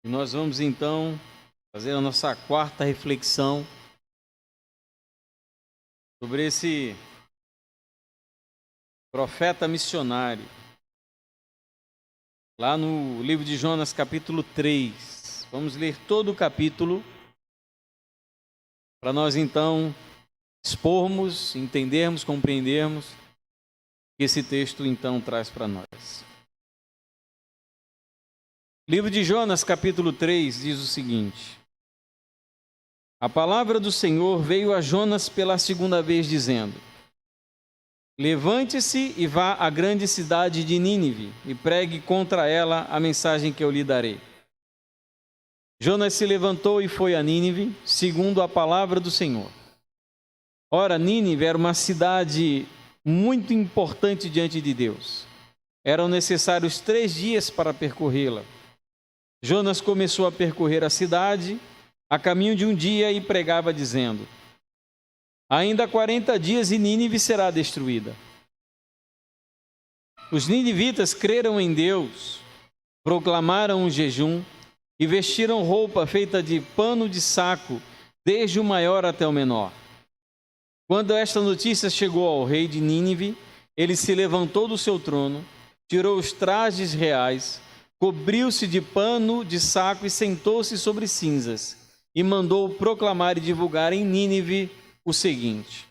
E nós vamos então fazer a nossa quarta reflexão sobre esse profeta missionário. Lá no livro de Jonas, capítulo 3. Vamos ler todo o capítulo para nós então expormos, entendermos, compreendermos o que esse texto então traz para nós. Livro de Jonas, capítulo 3, diz o seguinte: A palavra do Senhor veio a Jonas pela segunda vez, dizendo: Levante-se e vá à grande cidade de Nínive e pregue contra ela a mensagem que eu lhe darei. Jonas se levantou e foi a Nínive, segundo a palavra do Senhor. Ora, Nínive era uma cidade muito importante diante de Deus. Eram necessários 3 dias para percorrê-la. Jonas começou a percorrer a cidade a caminho de um dia e pregava dizendo: Ainda 40 dias e Nínive será destruída. Os ninivitas creram em Deus, proclamaram um jejum e vestiram roupa feita de pano de saco, desde o maior até o menor. Quando esta notícia chegou ao rei de Nínive, ele se levantou do seu trono, tirou os trajes reais, cobriu-se de pano de saco e sentou-se sobre cinzas, e mandou proclamar e divulgar em Nínive o seguinte: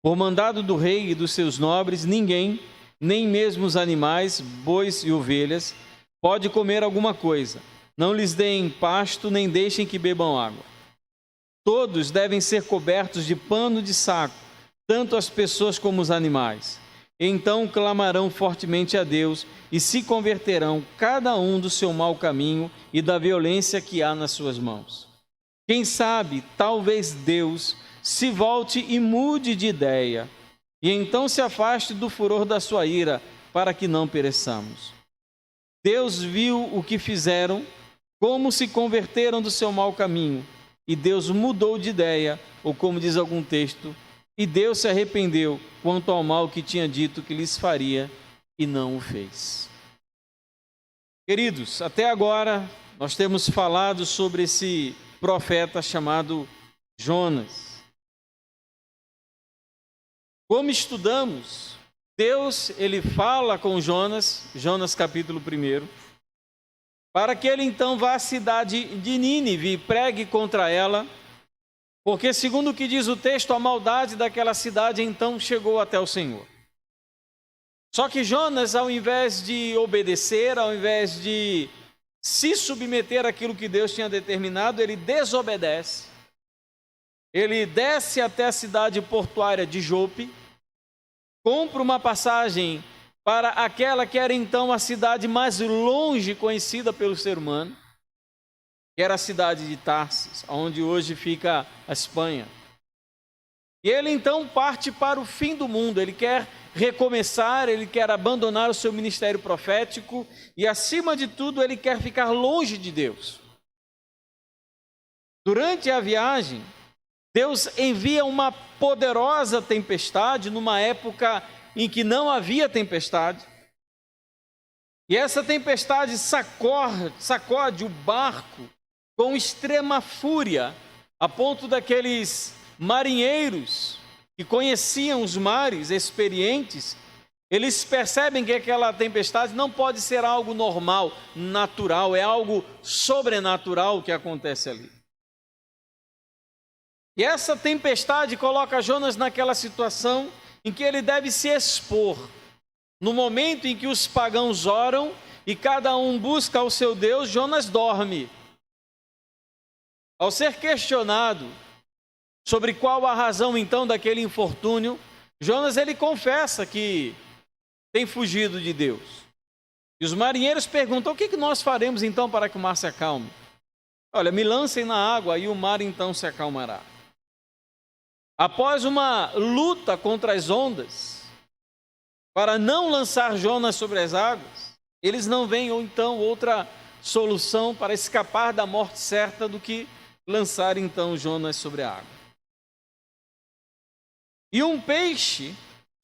Por mandado do rei e dos seus nobres, ninguém, nem mesmo os animais, bois e ovelhas, pode comer alguma coisa. Não lhes deem pasto, nem deixem que bebam água. Todos devem ser cobertos de pano de saco, tanto as pessoas como os animais. Então clamarão fortemente a Deus e se converterão cada um do seu mau caminho e da violência que há nas suas mãos. Quem sabe, talvez Deus se volte e mude de ideia, e então se afaste do furor da sua ira, para que não pereçamos. Deus viu o que fizeram, como se converteram do seu mau caminho, e Deus mudou de ideia, ou como diz algum texto, e Deus se arrependeu quanto ao mal que tinha dito que lhes faria, e não o fez. Queridos, até agora nós temos falado sobre esse profeta chamado Jonas. Como estudamos, Deus ele fala com Jonas, Jonas capítulo 1, para que ele então vá à cidade de Nínive e pregue contra ela, porque segundo o que diz o texto, a maldade daquela cidade então chegou até o Senhor. Só que Jonas, ao invés de obedecer, ao invés de se submeter àquilo que Deus tinha determinado, ele desobedece. Ele desce até a cidade portuária de Jope, compra uma passagem para aquela que era então a cidade mais longe conhecida pelo ser humano, que era a cidade de Tarsis, onde hoje fica a Espanha. E ele então parte para o fim do mundo, ele quer recomeçar, ele quer abandonar o seu ministério profético e, acima de tudo, ele quer ficar longe de Deus. Durante a viagem, Deus envia uma poderosa tempestade numa época em que não havia tempestade. E essa tempestade sacode o barco com extrema fúria, a ponto daqueles marinheiros que conheciam os mares, experientes, eles percebem que aquela tempestade não pode ser algo normal, natural, é algo sobrenatural que acontece ali. E essa tempestade coloca Jonas naquela situação em que ele deve se expor. No momento em que os pagãos oram e cada um busca o seu Deus, Jonas dorme. Ao ser questionado sobre qual a razão então daquele infortúnio, Jonas ele confessa que tem fugido de Deus. E os marinheiros perguntam: o que nós faremos então para que o mar se acalme? Olha, me lancem na água e o mar então se acalmará. Após uma luta contra as ondas, para não lançar Jonas sobre as águas, eles não veem então outra solução para escapar da morte certa do que lançar então Jonas sobre a água. E um peixe,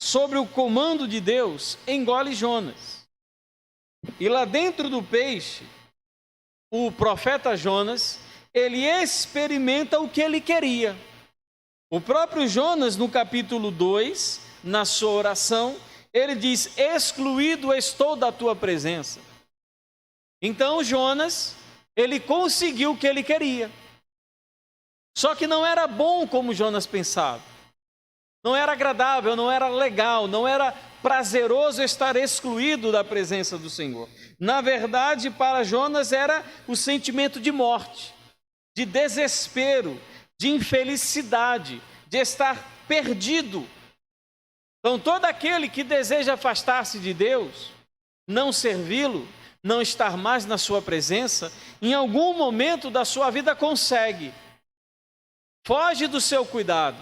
sobre o comando de Deus, engole Jonas. E lá dentro do peixe o profeta Jonas, ele experimenta o que ele queria. O próprio Jonas, no capítulo 2, na sua oração, ele diz: excluído estou da tua presença. Então Jonas, ele conseguiu o que ele queria. Só que não era bom como Jonas pensava. Não era agradável, não era legal, não era prazeroso estar excluído da presença do Senhor. Na verdade, para Jonas era o sentimento de morte, de desespero, de infelicidade, de estar perdido. Então, todo aquele que deseja afastar-se de Deus, não servi-lo, não estar mais na sua presença, em algum momento da sua vida consegue. Foge do seu cuidado,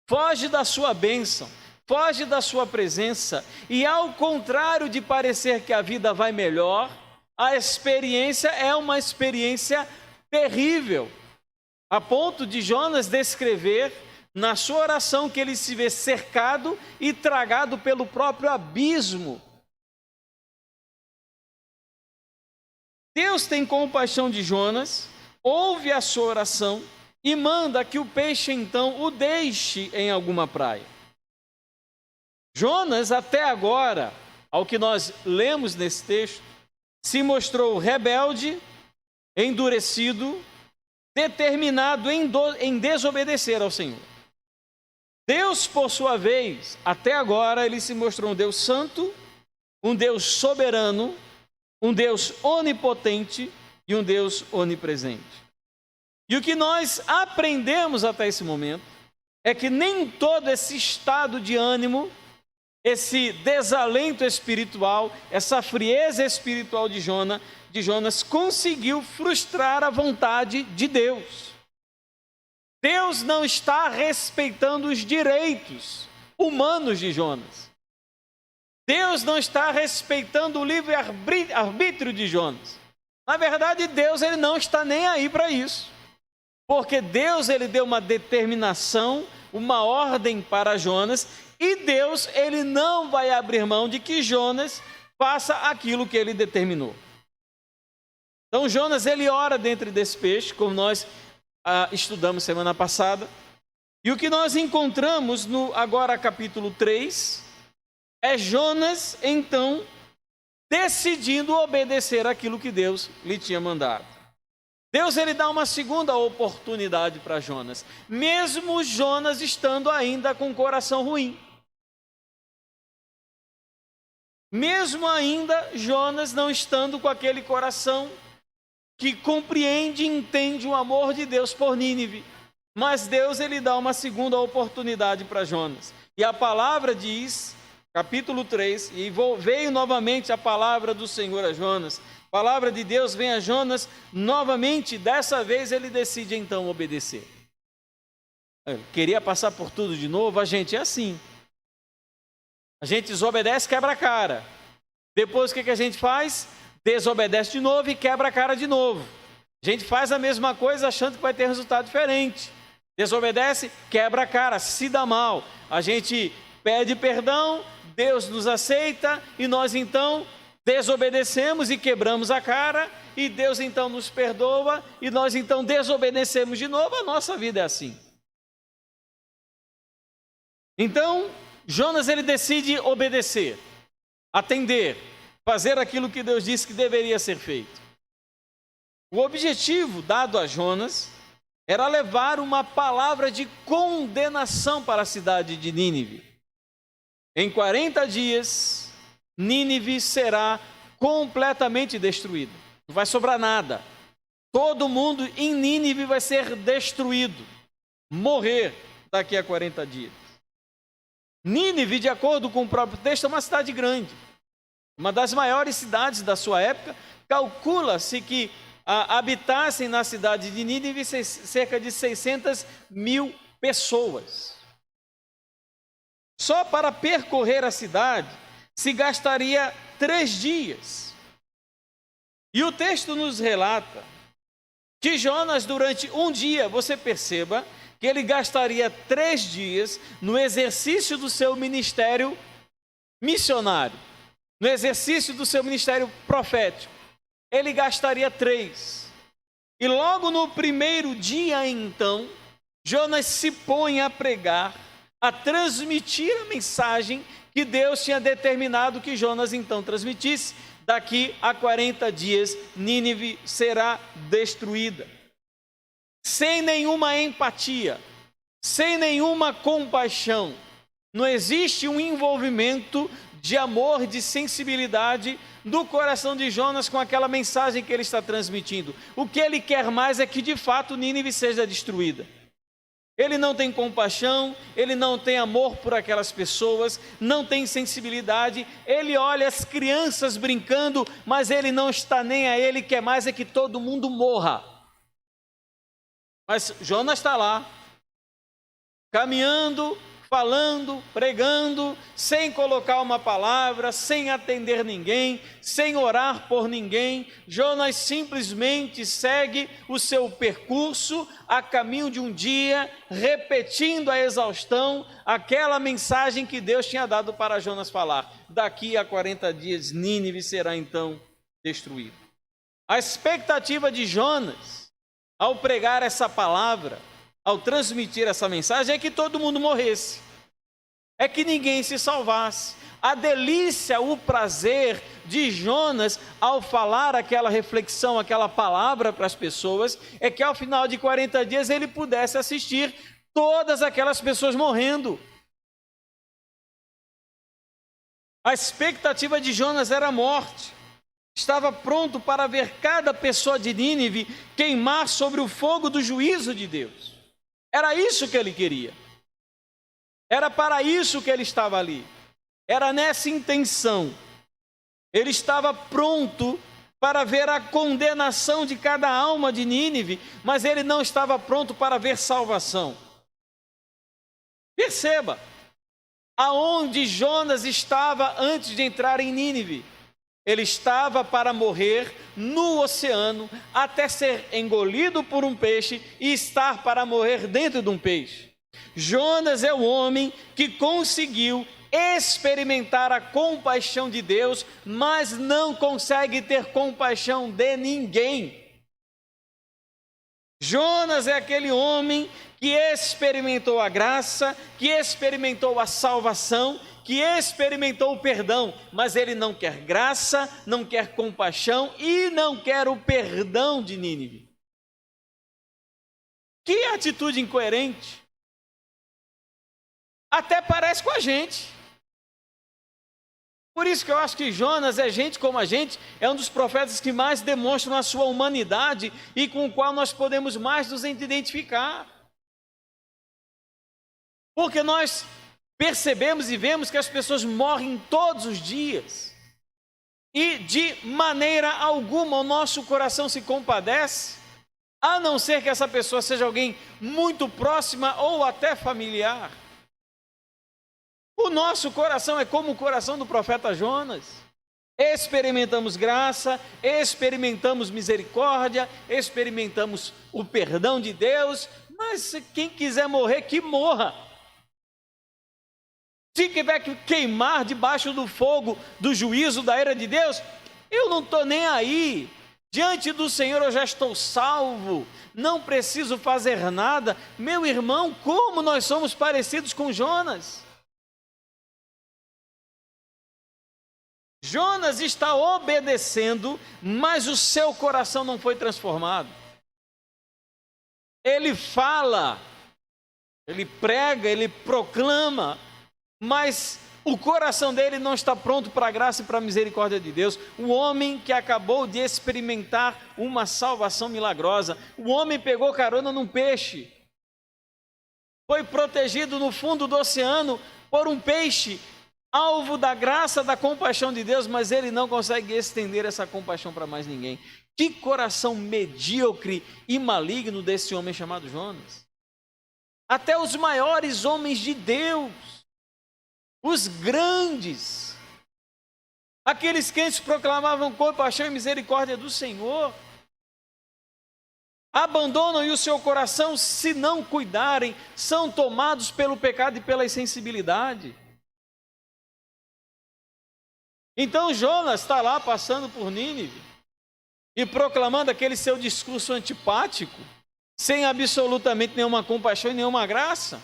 foge da sua bênção, foge da sua presença, e ao contrário de parecer que a vida vai melhor, a experiência é uma experiência terrível, a ponto de Jonas descrever na sua oração que ele se vê cercado e tragado pelo próprio abismo. Deus tem compaixão de Jonas, ouve a sua oração e manda que o peixe então o deixe em alguma praia. Jonas, até agora, ao que nós lemos nesse texto, se mostrou rebelde, endurecido, determinado em desobedecer ao Senhor. Deus, por sua vez, até agora, ele se mostrou um Deus santo, um Deus soberano, um Deus onipotente e um Deus onipresente. E o que nós aprendemos até esse momento é que nem todo esse estado de ânimo, esse desalento espiritual, essa frieza espiritual de Jonas conseguiu frustrar a vontade de Deus. Deus não está respeitando os direitos humanos de Jonas. Deus não está respeitando o livre-arbítrio de Jonas. Na verdade, Deus ele não está nem aí para isso. Porque Deus ele deu uma determinação, uma ordem para Jonas, e Deus ele não vai abrir mão de que Jonas faça aquilo que ele determinou. Então Jonas ele ora dentro desse peixe, como nós estudamos semana passada, e o que nós encontramos no agora capítulo 3 é Jonas então decidindo obedecer aquilo que Deus lhe tinha mandado. Deus ele dá uma segunda oportunidade para Jonas, mesmo Jonas estando ainda com o coração ruim. Mesmo ainda Jonas não estando com aquele coração que compreende e entende o amor de Deus por Nínive. Mas Deus ele dá uma segunda oportunidade para Jonas. E a palavra diz, capítulo 3, e veio novamente a palavra do Senhor a Jonas. A palavra de Deus vem a Jonas novamente, dessa vez ele decide então obedecer. Queria passar por tudo de novo, a gente é assim. A gente desobedece, quebra a cara. Depois o que a gente faz? Desobedece de novo e quebra a cara de novo. A gente faz a mesma coisa achando que vai ter resultado diferente. Desobedece, quebra a cara, se dá mal. A gente pede perdão, Deus nos aceita e nós então desobedecemos e quebramos a cara, e Deus então nos perdoa, e nós então desobedecemos de novo. A nossa vida é assim. Então, Jonas ele decide obedecer, atender, fazer aquilo que Deus disse que deveria ser feito. O objetivo dado a Jonas era levar uma palavra de condenação para a cidade de Nínive. Em 40 dias, Nínive será completamente destruída. Não vai sobrar nada. Todo mundo em Nínive vai ser destruído, morrer daqui a 40 dias. Nínive, de acordo com o próprio texto, é uma cidade grande. Uma das maiores cidades da sua época. Calcula-se que habitassem na cidade de Nínive cerca de 600 mil pessoas. Só para percorrer a cidade se gastaria 3 dias. E o texto nos relata que Jonas, durante um dia, você perceba que ele gastaria 3 dias no exercício do seu ministério missionário, no exercício do seu ministério profético. ele gastaria 3. E logo no primeiro dia, então, Jonas se põe a pregar, a transmitir a mensagem que Deus tinha determinado que Jonas então transmitisse. Daqui a 40 dias, Nínive será destruída. Sem nenhuma empatia, sem nenhuma compaixão. Não existe um envolvimento de amor, de sensibilidade do coração de Jonas com aquela mensagem que ele está transmitindo. O que ele quer mais é que de fato Nínive seja destruída. Ele não tem compaixão, ele não tem amor por aquelas pessoas, não tem sensibilidade. Ele olha as crianças brincando, mas ele não está nem a ele, quer mais é que todo mundo morra. Mas Jonas está lá, caminhando, falando, pregando, sem colocar uma palavra, sem atender ninguém, sem orar por ninguém. Jonas simplesmente segue o seu percurso a caminho de um dia, repetindo a exaustão aquela mensagem que Deus tinha dado para Jonas falar. Daqui a 40 dias, Nínive será então destruída. A expectativa de Jonas, ao pregar essa palavra, ao transmitir essa mensagem, é que todo mundo morresse, é que ninguém se salvasse. A delícia, o prazer de Jonas ao falar aquela reflexão, aquela palavra para as pessoas, é que ao final de 40 dias ele pudesse assistir todas aquelas pessoas morrendo. A expectativa de Jonas era a morte. Estava pronto para ver cada pessoa de Nínive queimar sobre o fogo do juízo de Deus. Era isso que ele queria. Era para isso que ele estava ali. Era nessa intenção. Ele estava pronto para ver a condenação de cada alma de Nínive, mas ele não estava pronto para ver salvação. Perceba, aonde Jonas estava antes de entrar em Nínive. Ele estava para morrer no oceano, até ser engolido por um peixe e estar para morrer dentro de um peixe. Jonas é o homem que conseguiu experimentar a compaixão de Deus, mas não consegue ter compaixão de ninguém. Jonas é aquele homem que experimentou a graça, que experimentou a salvação, que experimentou o perdão, mas ele não quer graça, não quer compaixão e não quer o perdão de Nínive. Que atitude incoerente! Até parece com a gente. Por isso que eu acho que Jonas é gente como a gente, é um dos profetas que mais demonstram a sua humanidade e com o qual nós podemos mais nos identificar. Porque nós percebemos e vemos que as pessoas morrem todos os dias e de maneira alguma o nosso coração se compadece, a não ser que essa pessoa seja alguém muito próxima ou até familiar. O nosso coração é como o coração do profeta Jonas. Experimentamos graça, experimentamos misericórdia, experimentamos o perdão de Deus, mas quem quiser morrer, que morra. Se tiver que queimar debaixo do fogo do juízo da ira de Deus, eu não estou nem aí. Diante do Senhor eu já estou salvo, não preciso fazer nada. Meu irmão, como nós somos parecidos com Jonas. Jonas está obedecendo, mas o seu coração não foi transformado. Ele fala, ele prega, ele proclama, mas o coração dele não está pronto para a graça e para a misericórdia de Deus. O homem que acabou de experimentar uma salvação milagrosa, o homem pegou carona num peixe, foi protegido no fundo do oceano por um peixe, alvo da graça, da compaixão de Deus, mas ele não consegue estender essa compaixão para mais ninguém. Que coração medíocre e maligno desse homem chamado Jonas. Até os maiores homens de Deus, os grandes, aqueles que antes proclamavam compaixão e misericórdia do Senhor, abandonam e o seu coração, se não cuidarem, são tomados pelo pecado e pela insensibilidade. Então Jonas está lá passando por Nínive, e proclamando aquele seu discurso antipático, sem absolutamente nenhuma compaixão e nenhuma graça.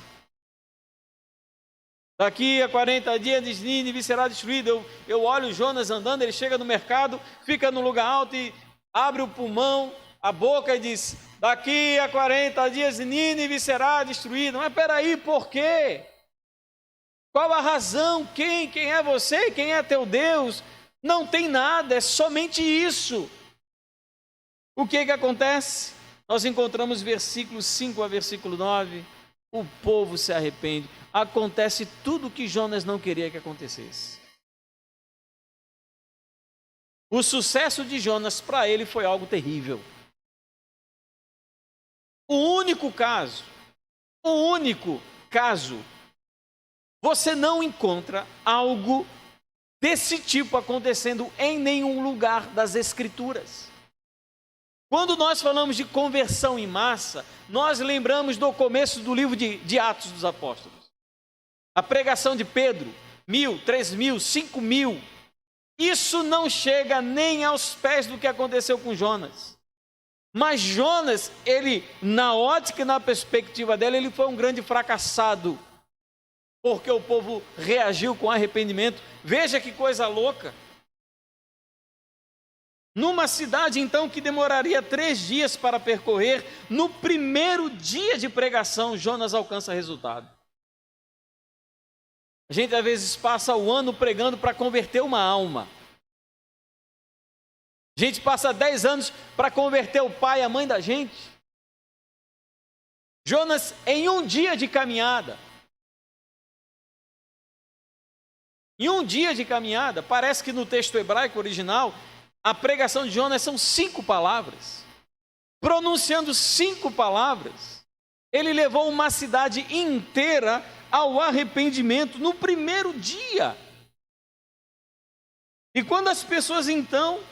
Daqui a 40 dias Nínive será destruído. Eu olho Jonas andando, ele chega no mercado, fica no lugar alto e abre o pulmão, a boca e diz: daqui a 40 dias Nínive será destruído. Mas peraí, por quê? Qual a razão? Quem é você? Quem é teu Deus? Não tem nada, é somente isso. O que acontece? Nós encontramos versículos 5 a versículo 9. O povo se arrepende. Acontece tudo o que Jonas não queria que acontecesse. O sucesso de Jonas para ele foi algo terrível. O único caso, você não encontra algo desse tipo acontecendo em nenhum lugar das Escrituras. Quando nós falamos de conversão em massa, nós lembramos do começo do livro de Atos dos Apóstolos. A pregação de Pedro, 1.000, 3.000, 5.000. Isso não chega nem aos pés do que aconteceu com Jonas. Mas Jonas, ele, na ótica e na perspectiva dele, ele foi um grande fracassado. Porque o povo reagiu com arrependimento. Veja que coisa louca. Numa cidade, então, que demoraria 3 dias para percorrer, no primeiro dia de pregação, Jonas alcança resultado. A gente, às vezes, passa o ano pregando para converter uma alma. A gente passa 10 anos para converter o pai e a mãe da gente. Jonas, em um dia de caminhada, parece que no texto hebraico original, a pregação de Jonas são 5 palavras. Pronunciando 5 palavras, ele levou uma cidade inteira ao arrependimento no primeiro dia. E quando as pessoas então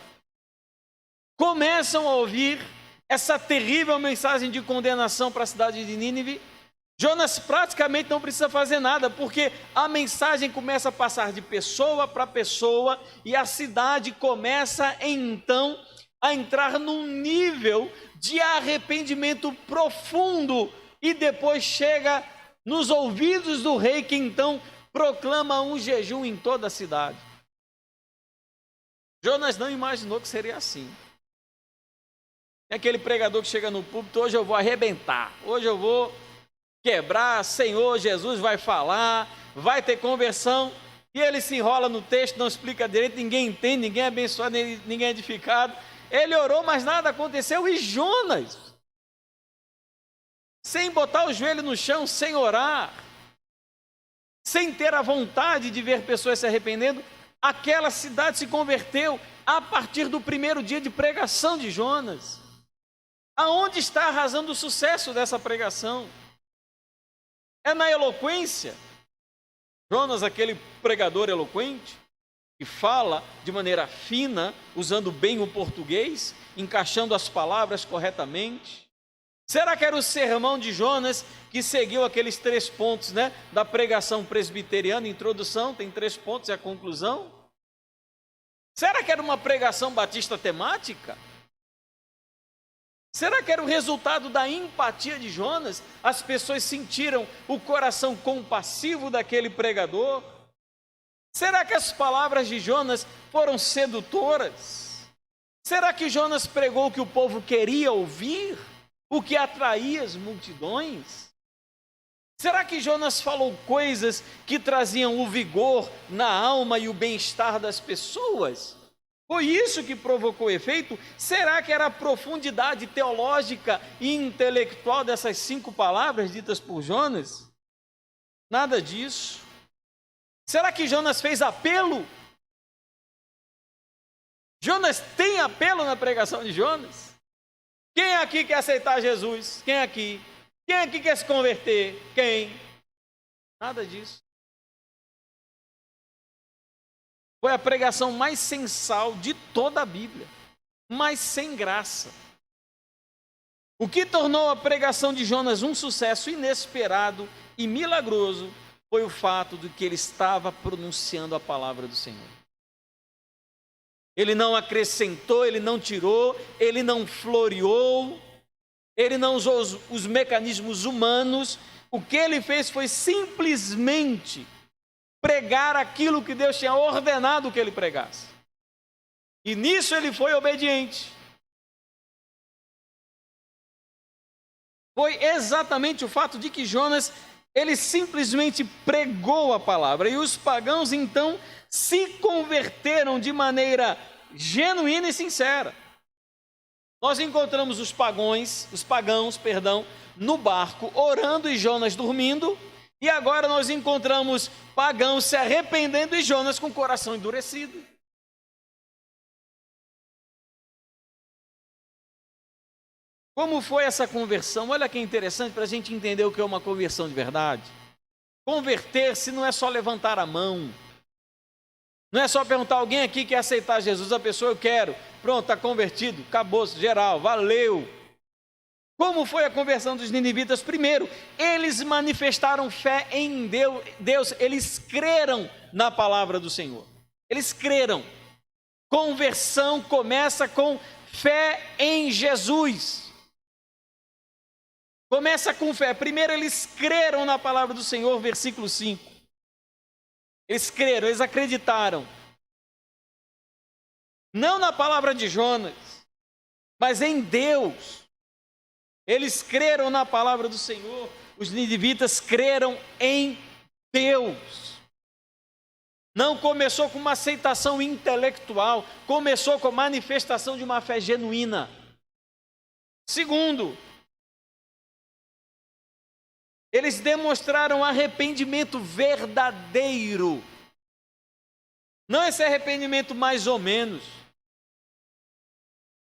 começam a ouvir essa terrível mensagem de condenação para a cidade de Nínive, Jonas praticamente não precisa fazer nada, porque a mensagem começa a passar de pessoa para pessoa e a cidade começa então a entrar num nível de arrependimento profundo e depois chega nos ouvidos do rei, que então proclama um jejum em toda a cidade. Jonas não imaginou que seria assim. É aquele pregador que chega no púlpito: hoje eu vou arrebentar, hoje eu vou quebrar, Senhor Jesus vai falar, vai ter conversão, e ele se enrola no texto, não explica direito, ninguém entende, ninguém é abençoado, ninguém é edificado. Ele orou, mas nada aconteceu. E Jonas, sem botar o joelho no chão, sem orar, sem ter a vontade de ver pessoas se arrependendo, aquela cidade se converteu a partir do primeiro dia de pregação de Jonas. Aonde está a razão do sucesso dessa pregação? É na eloquência? Jonas, aquele pregador eloquente, que fala de maneira fina, usando bem o português, encaixando as palavras corretamente. Será que era o sermão de Jonas que seguiu aqueles 3 pontos, da pregação presbiteriana? Introdução, tem 3 pontos e a conclusão. Será que era uma pregação batista temática? Será que era o resultado da empatia de Jonas? As pessoas sentiram o coração compassivo daquele pregador? Será que as palavras de Jonas foram sedutoras? Será que Jonas pregou o que o povo queria ouvir? O que atraía as multidões? Será que Jonas falou coisas que traziam o vigor na alma e o bem-estar das pessoas? Foi isso que provocou o efeito? Será que era a profundidade teológica e intelectual dessas 5 palavras ditas por Jonas? Nada disso. Será que Jonas fez apelo? Jonas tem apelo na pregação de Jonas? Quem aqui quer aceitar Jesus? Quem aqui? Quem aqui quer se converter? Quem? Nada disso. Foi a pregação mais sensal de toda a Bíblia, mas sem graça. O que tornou a pregação de Jonas um sucesso inesperado e milagroso foi o fato de que ele estava pronunciando a palavra do Senhor. Ele não acrescentou, ele não tirou, ele não floreou, ele não usou os mecanismos humanos. O que ele fez foi simplesmente pregar aquilo que Deus tinha ordenado que ele pregasse. E nisso ele foi obediente. Foi exatamente o fato de que Jonas, ele simplesmente pregou a palavra. E os pagãos, então, se converteram de maneira genuína e sincera. Nós encontramos os pagãos, no barco, orando e Jonas dormindo. E agora nós encontramos pagãos se arrependendo e Jonas com o coração endurecido. Como foi essa conversão? Olha que interessante para a gente entender o que é uma conversão de verdade. Converter-se não é só levantar a mão. Não é só perguntar, alguém aqui quer aceitar Jesus? A pessoa, eu quero. Pronto, está convertido. Acabou, geral, valeu. Como foi a conversão dos ninivitas? Primeiro, eles manifestaram fé em Deus. Eles creram na palavra do Senhor. Eles creram. Conversão começa com fé em Jesus. Começa com fé. Primeiro, eles creram na palavra do Senhor, versículo 5. Eles creram, eles acreditaram. Não na palavra de Jonas, mas em Deus. Eles creram na palavra do Senhor. Os ninivitas creram em Deus. Não começou com uma aceitação intelectual, começou com a manifestação de uma fé genuína. Segundo, eles demonstraram arrependimento verdadeiro. Não esse arrependimento mais ou menos.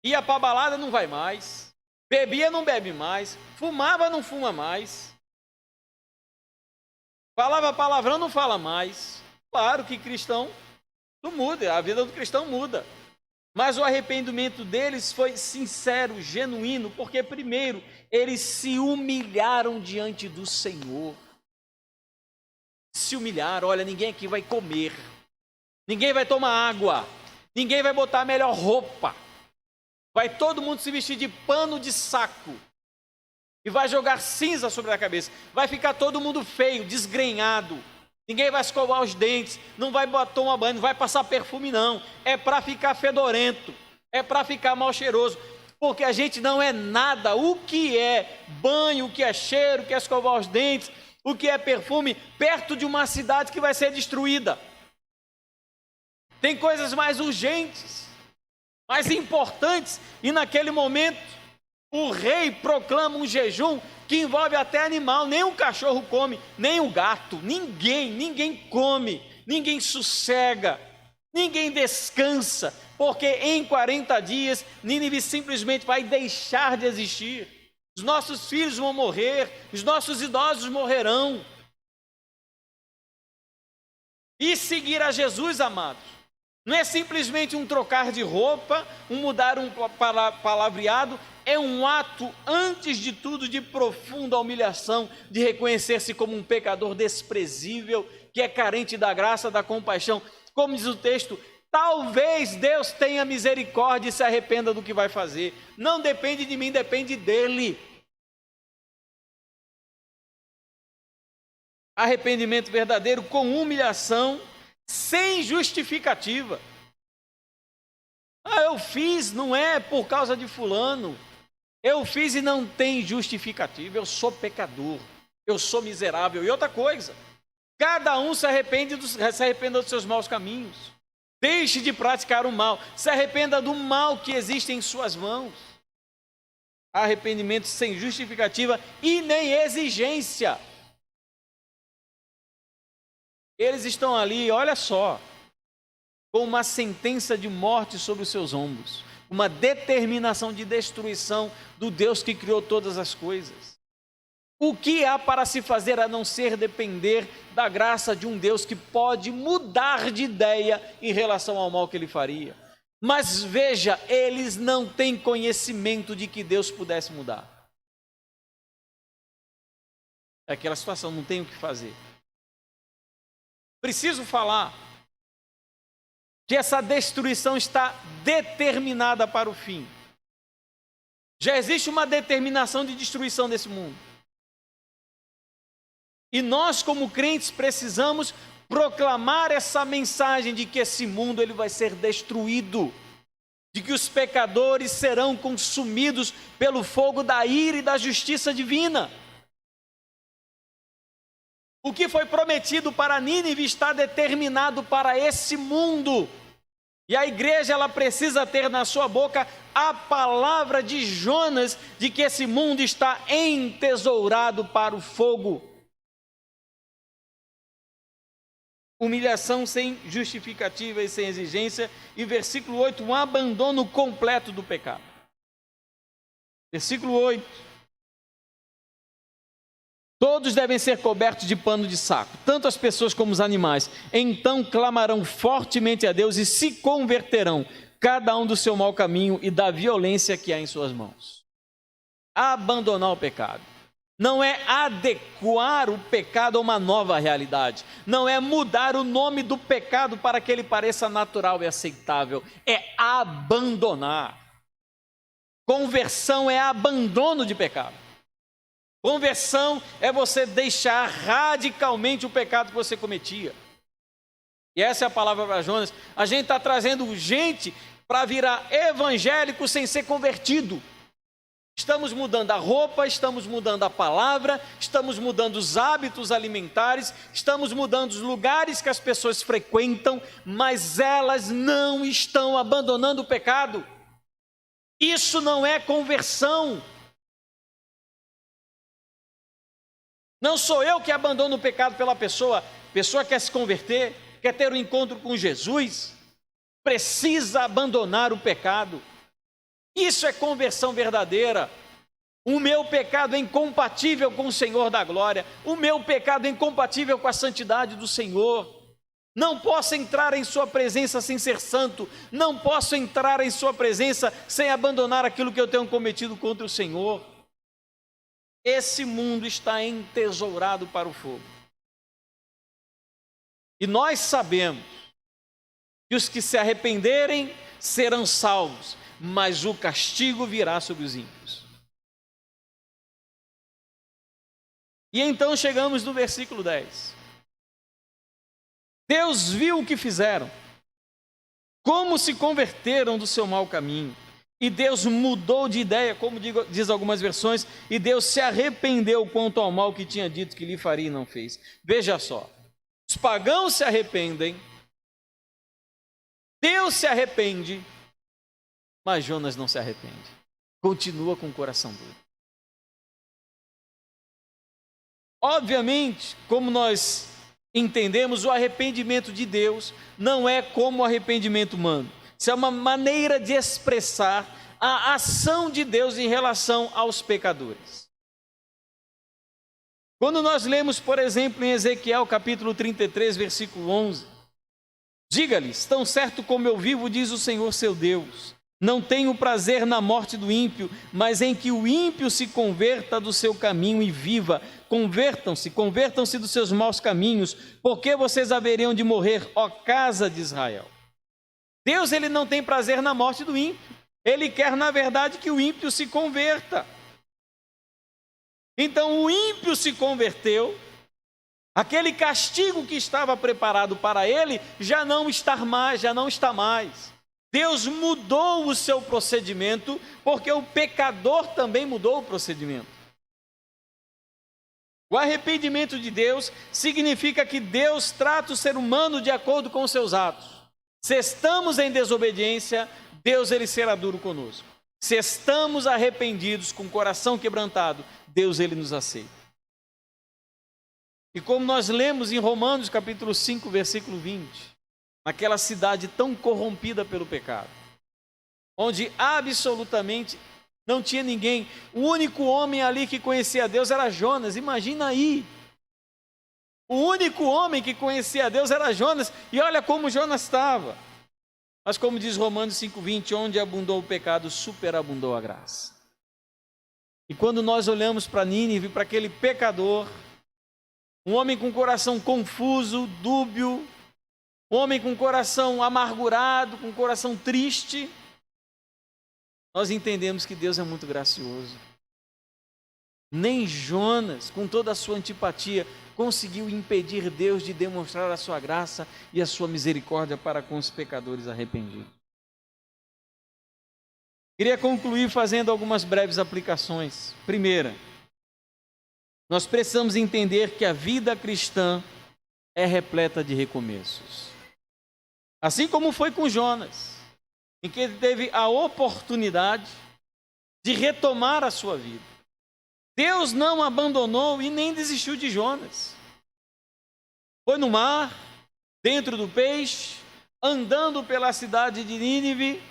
Ia para a balada, não vai mais. Bebia, não bebe mais. Fumava, não fuma mais. Falava palavrão, não fala mais. Claro que cristão não muda, a vida do cristão muda. Mas o arrependimento deles foi sincero, genuíno, porque primeiro eles se humilharam diante do Senhor. Se humilharam, olha, ninguém aqui vai comer, ninguém vai tomar água, ninguém vai botar a melhor roupa. Vai todo mundo se vestir de pano de saco e vai jogar cinza sobre a cabeça. Vai ficar todo mundo feio, desgrenhado. Ninguém vai escovar os dentes, não vai tomar banho, não vai passar perfume não. É para ficar fedorento, é para ficar mal cheiroso. Porque a gente não é nada. O que é banho, o que é cheiro, o que é escovar os dentes, o que é perfume, perto de uma cidade que vai ser destruída. Tem coisas mais urgentes, mais importantes. E naquele momento, o rei proclama um jejum que envolve até animal. Nem um cachorro come, nem um gato. Ninguém come, ninguém sossega, ninguém descansa. Porque em 40 dias, Nínive simplesmente vai deixar de existir. Os nossos filhos vão morrer, os nossos idosos morrerão. E seguir a Jesus, amados, não é simplesmente um trocar de roupa, um mudar um palavreado, é um ato, antes de tudo, de profunda humilhação, de reconhecer-se como um pecador desprezível, que é carente da graça, da compaixão. Como diz o texto, talvez Deus tenha misericórdia e se arrependa do que vai fazer. Não depende de mim, depende dele. Arrependimento verdadeiro com humilhação, sem justificativa. Eu fiz, não é por causa de fulano. Eu fiz e não tem justificativa. Eu sou pecador, eu sou miserável. E outra coisa, cada um se arrependa dos seus maus caminhos. Deixe de praticar o mal, se arrependa do mal que existe em suas mãos. Arrependimento sem justificativa e nem exigência. Eles estão ali, olha só, com uma sentença de morte sobre os seus ombros, uma determinação de destruição do Deus que criou todas as coisas. O que há para se fazer a não ser depender da graça de um Deus que pode mudar de ideia em relação ao mal que ele faria? Mas veja, eles não têm conhecimento de que Deus pudesse mudar. É aquela situação, não tem o que fazer. Preciso falar. que essa destruição está determinada para o fim. Já existe uma determinação de destruição desse mundo. E nós, como crentes, precisamos proclamar essa mensagem de que esse mundo ele vai ser destruído, de que os pecadores serão consumidos pelo fogo da ira e da justiça divina. O que foi prometido para Nínive está determinado para esse mundo. E a igreja ela precisa ter na sua boca a palavra de Jonas de que esse mundo está entesourado para o fogo. Humilhação sem justificativa e sem exigência. E versículo 8, um abandono completo do pecado. Versículo 8. Todos devem ser cobertos de pano de saco, tanto as pessoas como os animais. Então clamarão fortemente a Deus e se converterão, cada um do seu mau caminho e da violência que há em suas mãos. Abandonar o pecado não é adequar o pecado a uma nova realidade, não é mudar o nome do pecado para que ele pareça natural e aceitável, é abandonar. Conversão é abandono de pecado. Conversão é você deixar radicalmente o pecado que você cometia. E essa é a palavra para Jonas. A gente está trazendo gente para virar evangélico sem ser convertido. Estamos mudando a roupa, estamos mudando a palavra, estamos mudando os hábitos alimentares, estamos mudando os lugares que as pessoas frequentam, mas elas não estão abandonando o pecado. Isso não é conversão. Não sou eu que abandono o pecado pela pessoa. A pessoa quer se converter, quer ter um encontro com Jesus, precisa abandonar o pecado. Isso é conversão verdadeira. O meu pecado é incompatível com o Senhor da glória. O meu pecado é incompatível com a santidade do Senhor. Não posso entrar em sua presença sem ser santo. Não posso entrar em sua presença sem abandonar aquilo que eu tenho cometido contra o Senhor. Esse mundo está entesourado para o fogo. E nós sabemos que os que se arrependerem serão salvos, mas o castigo virá sobre os ímpios. E então chegamos no versículo 10. Deus viu o que fizeram, como se converteram do seu mau caminho. E Deus mudou de ideia, como diz algumas versões, e Deus se arrependeu quanto ao mal que tinha dito que lhe faria e não fez. Veja só, os pagãos se arrependem, Deus se arrepende, mas Jonas não se arrepende. Continua com o coração duro. Obviamente, como nós entendemos, o arrependimento de Deus não é como o arrependimento humano. Isso é uma maneira de expressar a ação de Deus em relação aos pecadores. Quando nós lemos, por exemplo, em Ezequiel capítulo 33, versículo 11, diga-lhes, tão certo como eu vivo, diz o Senhor seu Deus, não tenho prazer na morte do ímpio, mas em que o ímpio se converta do seu caminho e viva. Convertam-se dos seus maus caminhos, porque vocês haveriam de morrer, ó casa de Israel. Deus ele não tem prazer na morte do ímpio. Ele quer, na verdade, que o ímpio se converta. Então, o ímpio se converteu. Aquele castigo que estava preparado para ele já não está mais. Deus mudou o seu procedimento, porque o pecador também mudou o procedimento. O arrependimento de Deus significa que Deus trata o ser humano de acordo com os seus atos. Se estamos em desobediência, Deus ele será duro conosco. Se estamos arrependidos, com o coração quebrantado, Deus ele nos aceita. E como nós lemos em Romanos capítulo 5, versículo 20, naquela cidade tão corrompida pelo pecado, onde absolutamente não tinha ninguém, o único homem ali que conhecia a Deus era Jonas, imagina aí. O único homem que conhecia a Deus era Jonas, e olha como Jonas estava. Mas como diz Romanos 5,20, onde abundou o pecado, superabundou a graça. E quando nós olhamos para Nínive, para aquele pecador, um homem com coração confuso, dúbio, homem com coração amargurado, com coração triste, nós entendemos que Deus é muito gracioso. Nem Jonas, com toda a sua antipatia, conseguiu impedir Deus de demonstrar a sua graça e a sua misericórdia para com os pecadores arrependidos. Queria concluir fazendo algumas breves aplicações. Primeira, nós precisamos entender que a vida cristã é repleta de recomeços. Assim como foi com Jonas, em que ele teve a oportunidade de retomar a sua vida. Deus não abandonou e nem desistiu de Jonas. Foi no mar, dentro do peixe, andando pela cidade de Nínive,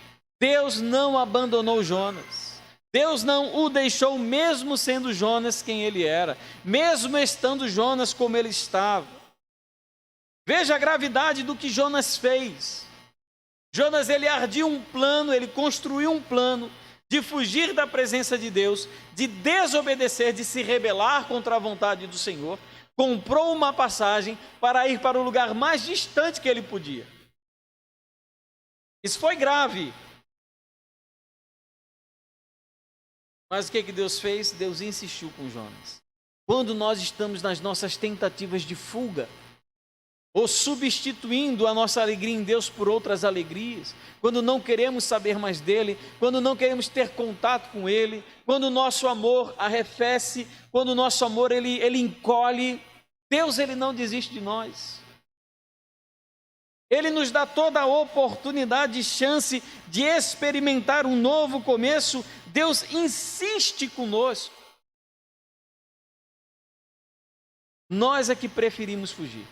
Deus não abandonou Jonas. Deus não o deixou, mesmo sendo Jonas quem ele era, mesmo estando Jonas como ele estava. Veja a gravidade do que Jonas fez. Jonas, ele ardia um plano, ele construiu um plano de fugir da presença de Deus, de desobedecer, de se rebelar contra a vontade do Senhor. Comprou uma passagem para ir para o lugar mais distante que ele podia. Isso foi grave. Mas o que Deus fez? Deus insistiu com Jonas. Quando nós estamos nas nossas tentativas de fuga, ou substituindo a nossa alegria em Deus por outras alegrias, quando não queremos saber mais dEle, quando não queremos ter contato com Ele, quando o nosso amor arrefece, quando o nosso amor ele encolhe, Deus ele não desiste de nós. Ele nos dá toda a oportunidade e chance de experimentar um novo começo. Deus insiste conosco. Nós é que preferimos fugir.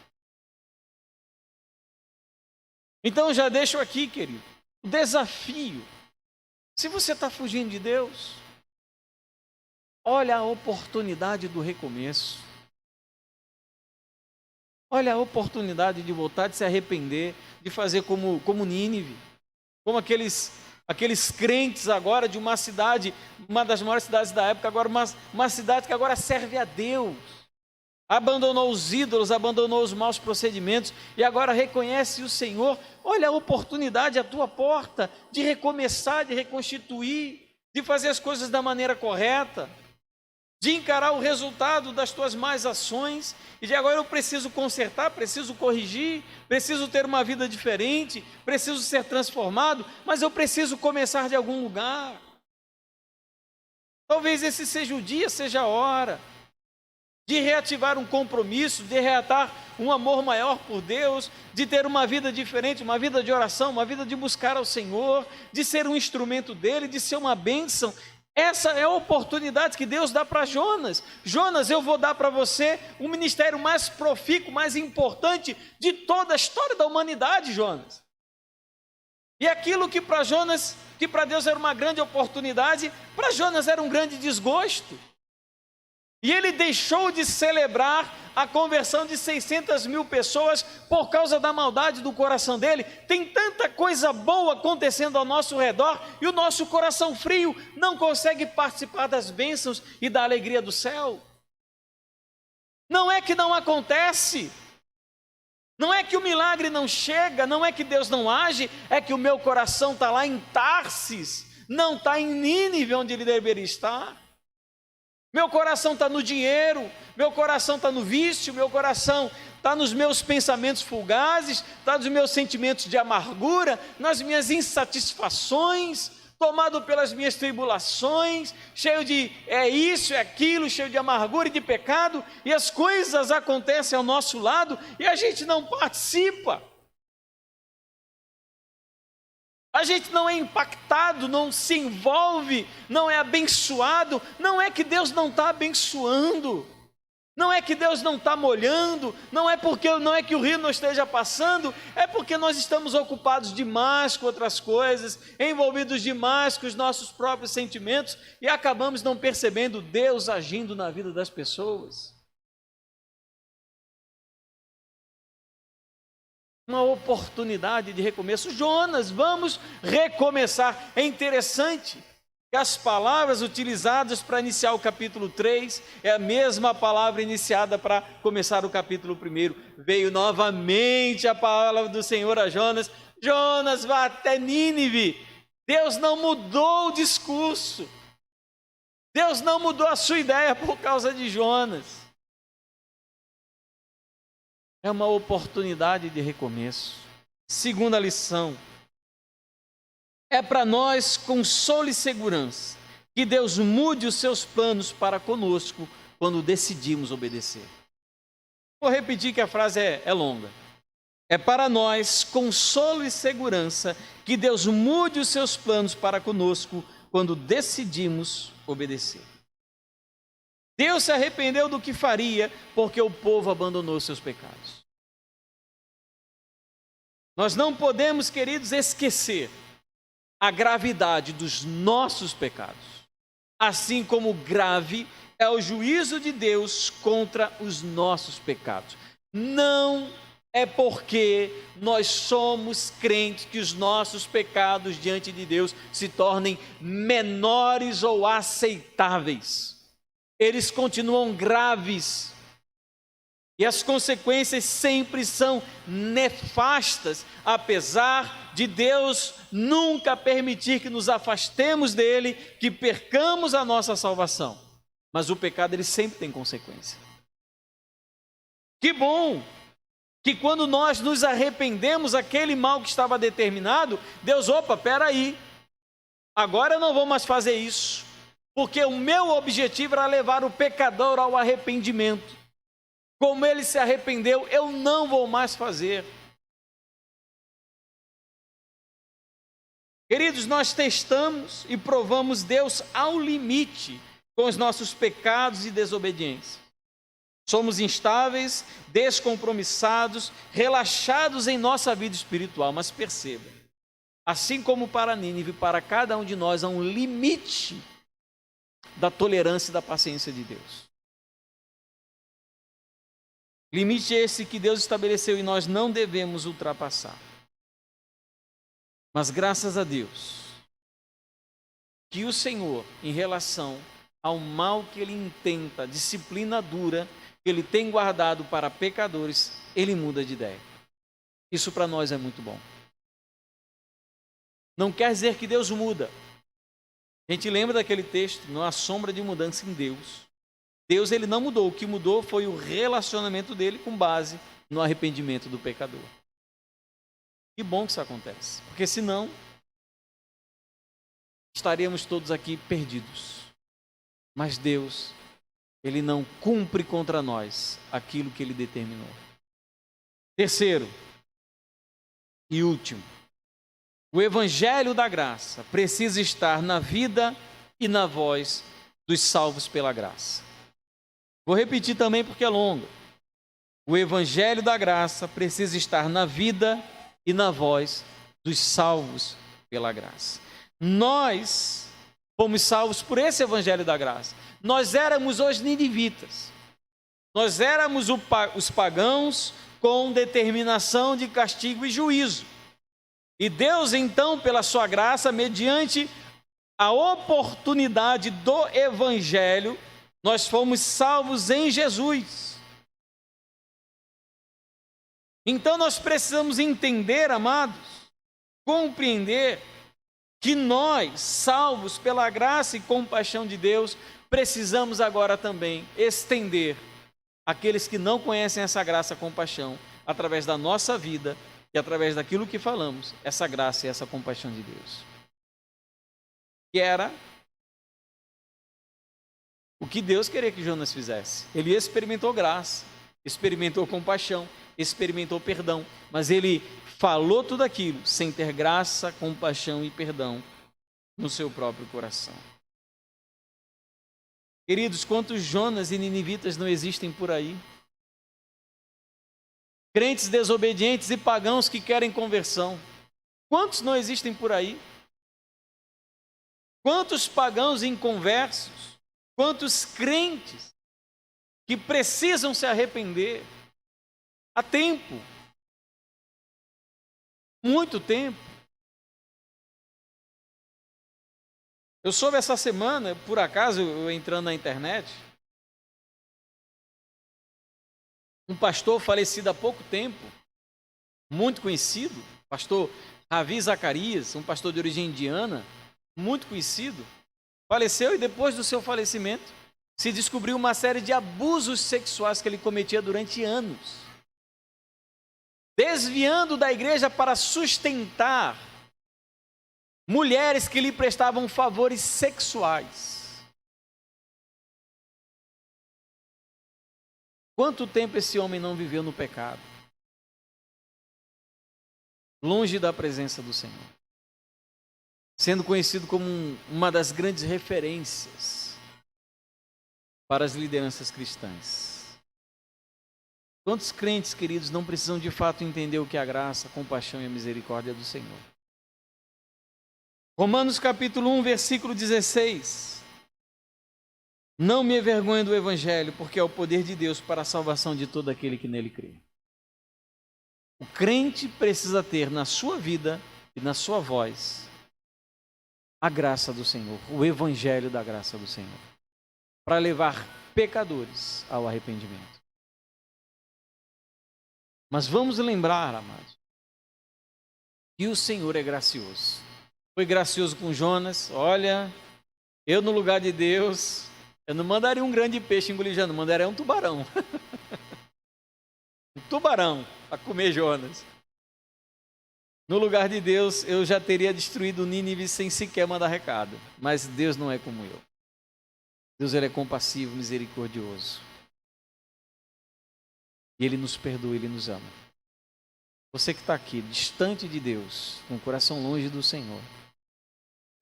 Então já deixo aqui, querido, o desafio. Se você está fugindo de Deus, olha a oportunidade do recomeço. Olha a oportunidade de voltar, de se arrepender, de fazer como Nínive, como aqueles crentes agora de uma cidade, uma das maiores cidades da época, agora uma cidade que agora serve a Deus. Abandonou os ídolos, abandonou os maus procedimentos e agora reconhece o Senhor. Olha a oportunidade à tua porta de recomeçar, de reconstituir, de fazer as coisas da maneira correta, de encarar o resultado das tuas más ações e de agora eu preciso consertar, preciso corrigir, preciso ter uma vida diferente, preciso ser transformado, mas eu preciso começar de algum lugar. Talvez esse seja o dia, seja a hora de reativar um compromisso, de reatar um amor maior por Deus, de ter uma vida diferente, uma vida de oração, uma vida de buscar ao Senhor, de ser um instrumento dEle, de ser uma bênção. Essa é a oportunidade que Deus dá para Jonas. Jonas, eu vou dar para você o ministério mais profícuo, mais importante de toda a história da humanidade, Jonas. E aquilo que para Jonas, que para Deus era uma grande oportunidade, para Jonas era um grande desgosto. E ele deixou de celebrar a conversão de 600 mil pessoas por causa da maldade do coração dele. Tem tanta coisa boa acontecendo ao nosso redor e o nosso coração frio não consegue participar das bênçãos e da alegria do céu. Não é que não acontece, não é que o milagre não chega, não é que Deus não age, é que o meu coração está lá em Tarsis, não está em Nínive onde ele deveria estar. Meu coração está no dinheiro, meu coração está no vício, meu coração está nos meus pensamentos fugazes, está nos meus sentimentos de amargura, nas minhas insatisfações, tomado pelas minhas tribulações, cheio de isso, aquilo, cheio de amargura e de pecado, e as coisas acontecem ao nosso lado e a gente não participa. A gente não é impactado, não se envolve, não é abençoado. Não é que Deus não está abençoando, não é que Deus não está molhando, não é que o rio não esteja passando, é porque nós estamos ocupados demais com outras coisas, envolvidos demais com os nossos próprios sentimentos e acabamos não percebendo Deus agindo na vida das pessoas. Uma oportunidade de recomeço. Jonas, vamos recomeçar. É interessante que as palavras utilizadas para iniciar o capítulo 3 é a mesma palavra iniciada para começar o capítulo 1. Veio novamente a palavra do Senhor a Jonas: Jonas, vá até Nínive. Deus não mudou o discurso. Deus não mudou a sua ideia por causa de Jonas. É uma oportunidade de recomeço. Segunda lição. É para nós consolo e segurança que Deus mude os seus planos para conosco quando decidimos obedecer. Vou repetir que a frase é longa. É para nós consolo e segurança que Deus mude os seus planos para conosco quando decidimos obedecer. Deus se arrependeu do que faria porque o povo abandonou seus pecados. Nós não podemos, queridos, esquecer a gravidade dos nossos pecados, assim como grave é o juízo de Deus contra os nossos pecados. Não é porque nós somos crentes que os nossos pecados diante de Deus se tornem menores ou aceitáveis. Eles continuam graves. E as consequências sempre são nefastas, apesar de Deus nunca permitir que nos afastemos dele, que percamos a nossa salvação. Mas o pecado, ele sempre tem consequência. Que bom que quando nós nos arrependemos aquele mal que estava determinado, Deus, peraí, agora eu não vou mais fazer isso, porque o meu objetivo era levar o pecador ao arrependimento. Como ele se arrependeu, eu não vou mais fazer. Queridos, nós testamos e provamos Deus ao limite com os nossos pecados e desobediência. Somos instáveis, descompromissados, relaxados em nossa vida espiritual, mas perceba, assim como para Nínive, para cada um de nós há um limite da tolerância e da paciência de Deus. Limite esse que Deus estabeleceu e nós não devemos ultrapassar. Mas graças a Deus, que o Senhor, em relação ao mal que Ele intenta, disciplina dura, que Ele tem guardado para pecadores, Ele muda de ideia. Isso para nós é muito bom. Não quer dizer que Deus muda. A gente lembra daquele texto, não há sombra de mudança em Deus. Deus, ele não mudou, o que mudou foi o relacionamento dele com base no arrependimento do pecador. Que bom que isso acontece, porque senão estaríamos todos aqui perdidos. Mas Deus, ele não cumpre contra nós aquilo que ele determinou. Terceiro e último, o evangelho da graça precisa estar na vida e na voz dos salvos pela graça. Vou repetir também porque é longo. O evangelho da graça precisa estar na vida e na voz dos salvos pela graça. Nós fomos salvos por esse evangelho da graça. Nós éramos os ninivitas. Nós éramos os pagãos com determinação de castigo e juízo. E Deus, então, pela sua graça, mediante a oportunidade do evangelho, nós fomos salvos em Jesus. Então nós precisamos entender, amados, compreender que nós, salvos pela graça e compaixão de Deus, precisamos agora também estender àqueles que não conhecem essa graça e compaixão, através da nossa vida e através daquilo que falamos, essa graça e essa compaixão de Deus. Que era o que Deus queria que Jonas fizesse. Ele experimentou graça, experimentou compaixão, experimentou perdão, mas ele falou tudo aquilo sem ter graça, compaixão e perdão no seu próprio coração. Queridos, quantos Jonas e ninivitas não existem por aí? Crentes desobedientes e pagãos que querem conversão. Quantos não existem por aí? Quantos pagãos inconversos? Quantos crentes que precisam se arrepender? Há tempo. Muito tempo. Eu soube essa semana, por acaso, eu entrando na internet, um pastor falecido há pouco tempo, muito conhecido, pastor Ravi Zacarias, um pastor de origem indiana, muito conhecido, faleceu e depois do seu falecimento se descobriu uma série de abusos sexuais que ele cometia durante anos, desviando da igreja para sustentar mulheres que lhe prestavam favores sexuais. Quanto tempo esse homem não viveu no pecado? Longe da presença do Senhor. Sendo conhecido como uma das grandes referências para as lideranças cristãs. Quantos crentes, queridos, não precisam de fato entender o que é a graça, a compaixão e a misericórdia do Senhor? Romanos capítulo 1, versículo 16. Não me envergonho do Evangelho, porque é o poder de Deus para a salvação de todo aquele que nele crê. O crente precisa ter na sua vida e na sua voz a graça do Senhor, o Evangelho da graça do Senhor, para levar pecadores ao arrependimento. Mas vamos lembrar, amados, que o Senhor é gracioso. Foi gracioso com Jonas. Olha, eu no lugar de Deus, eu não mandaria um grande peixe engolir Jonas, mandaria um tubarão. Um tubarão para comer Jonas. No lugar de Deus, eu já teria destruído Nínive sem sequer mandar recado. Mas Deus não é como eu. Deus, ele é compassivo, misericordioso. E Ele nos perdoa, Ele nos ama. Você que está aqui, distante de Deus, com o coração longe do Senhor,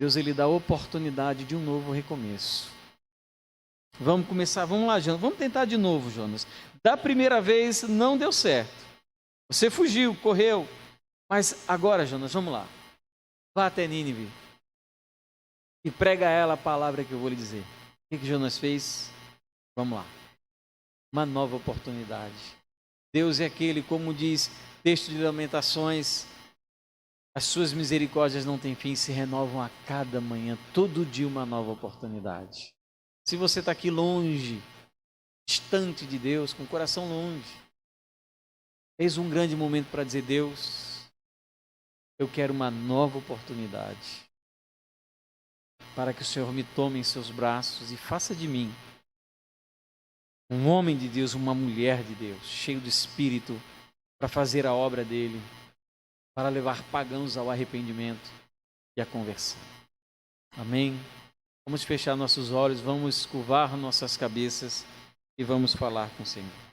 Deus, ele dá a oportunidade de um novo recomeço. Vamos começar, vamos lá, Jonas, vamos tentar de novo, Jonas. Da primeira vez não deu certo. Você fugiu, correu. Mas agora, Jonas, vamos lá. Vá até Nínive e prega a ela a palavra que eu vou lhe dizer. O que Jonas fez? Vamos lá. Uma nova oportunidade. Deus é aquele, como diz o texto de Lamentações, as suas misericórdias não têm fim, se renovam a cada manhã, todo dia uma nova oportunidade. Se você está aqui longe, distante de Deus, com o coração longe, eis um grande momento para dizer: Deus, eu quero uma nova oportunidade, para que o Senhor me tome em seus braços e faça de mim um homem de Deus, uma mulher de Deus, cheio de Espírito, para fazer a obra dele, para levar pagãos ao arrependimento e à conversão. Amém? Vamos fechar nossos olhos, vamos curvar nossas cabeças e vamos falar com o Senhor.